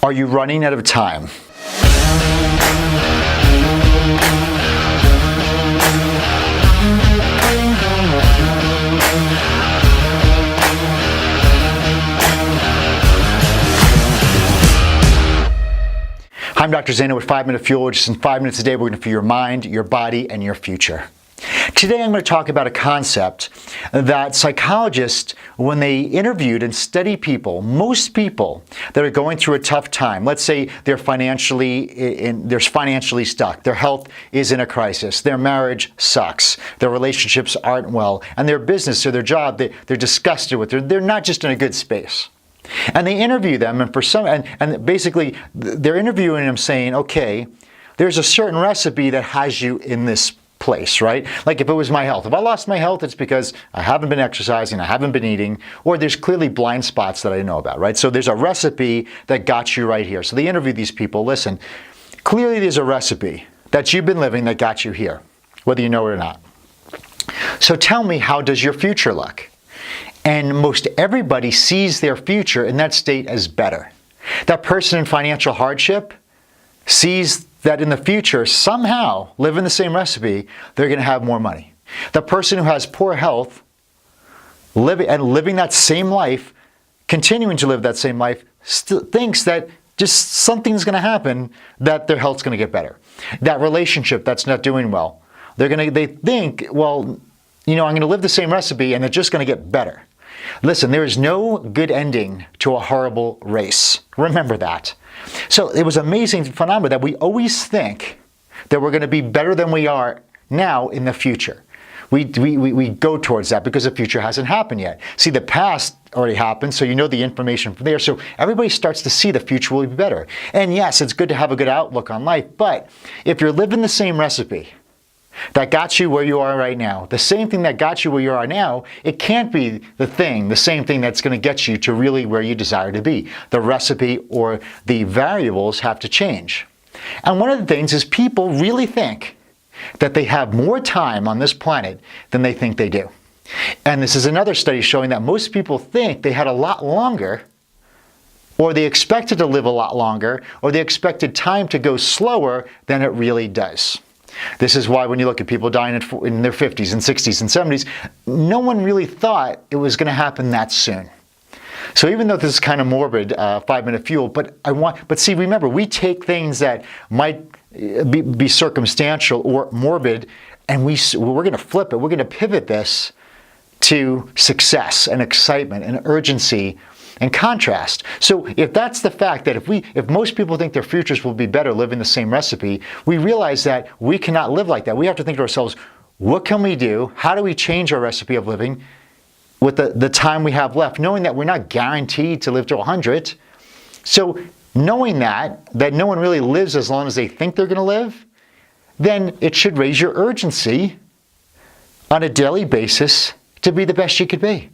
Are you running out of time? I'm Dr. Zaino with 5 Minute Fuel. Just in 5 minutes a day, we're going to fuel your mind, your body, and your future. Today, I'm going to talk about a concept that psychologists, when they interviewed and study people, most people that are going through a tough time, let's say they're financially stuck, their health is in a crisis, their marriage sucks, their relationships aren't well, and their business or their job, they're disgusted with, they're not just in a good space. And they interview them, and basically they're interviewing them saying, okay, there's a certain recipe that has you in this place, right? Like if it was my health. If I lost my health, it's because I haven't been exercising, I haven't been eating, or there's clearly blind spots that I know about, right? So there's a recipe that got you right here. So they interview these people. Listen, clearly there's a recipe that you've been living that got you here, whether you know it or not. So tell me, how does your future look? And most everybody sees their future in that state as better. That person in financial hardship sees that in the future, somehow, living the same recipe, they're going to have more money. The person who has poor health, living that same life, continuing to live that same life, still thinks that just something's going to happen, that their health's going to get better. That relationship that's not doing well, they think, well, you know, I'm going to live the same recipe and they're just going to get better. Listen, there is no good ending to a horrible race. Remember that. So it was an amazing phenomenon that we always think that we're going to be better than we are now in the future. We go towards that because the future hasn't happened yet. See, the past already happened, so you know the information from there. So everybody starts to see the future will be better. And yes, it's good to have a good outlook on life, but if you're living the same recipe that got you where you are right now, the same thing that got you where you are now, it can't be the same thing that's going to get you to really where you desire to be. The recipe or the variables have to change. And one of the things is people really think that they have more time on this planet than they think they do. And this is another study showing that most people think they had a lot longer, or they expected to live a lot longer, or they expected time to go slower than it really does. This is why when you look at people dying in their 50s and 60s and 70s, no one really thought it was going to happen that soon. So even though this is kind of morbid, 5 Minute Fuel, but see, remember, we take things that might be circumstantial or morbid, and we're going to flip it. We're going to pivot this to success and excitement and urgency and contrast. So if that's the fact that if most people think their futures will be better living the same recipe, we realize that we cannot live like that. We have to think to ourselves, what can we do? How do we change our recipe of living with the time we have left, knowing that we're not guaranteed to live to 100. So knowing that no one really lives as long as they think they're going to live, then it should raise your urgency on a daily basis to be the best you could be.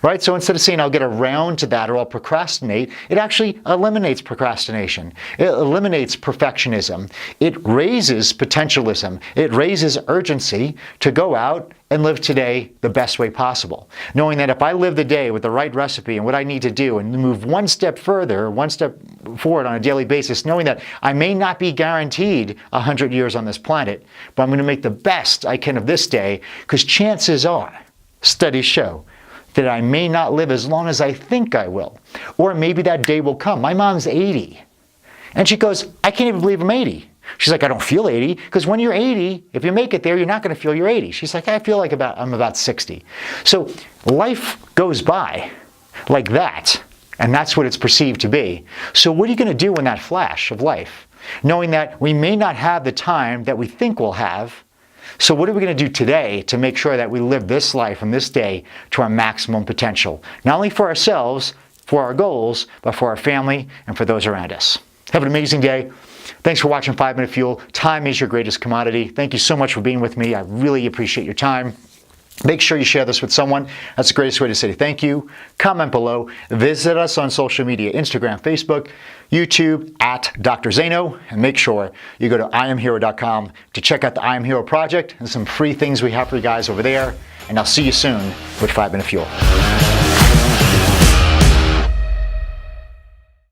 Right? So instead of saying, I'll get around to that or I'll procrastinate, it actually eliminates procrastination. It eliminates perfectionism. It raises potentialism. It raises urgency to go out and live today the best way possible. Knowing that if I live the day with the right recipe and what I need to do and move one step further, one step forward on a daily basis, knowing that I may not be guaranteed 100 years on this planet, but I'm going to make the best I can of this day, because chances are, studies show, that I may not live as long as I think I will. Or maybe that day will come. My mom's 80. And she goes, I can't even believe I'm 80. She's like, I don't feel 80. Because when you're 80, if you make it there, you're not going to feel you're 80. She's like, I feel like I'm about 60. So life goes by like that. And that's what it's perceived to be. So what are you going to do in that flash of life? Knowing that we may not have the time that we think we'll have. So what are we going to do today to make sure that we live this life and this day to our maximum potential? Not only for ourselves, for our goals, but for our family and for those around us. Have an amazing day. Thanks for watching 5 Minute Fuel. Time is your greatest commodity. Thank you so much for being with me. I really appreciate your time. Make sure you share this with someone. That's the greatest way to say thank you. Comment below. Visit us on social media, Instagram, Facebook, YouTube, at Dr. Zaino. And make sure you go to IAmHero.com to check out the IAmHeroProject and some free things we have for you guys over there. And I'll see you soon with 5 Minute Fuel.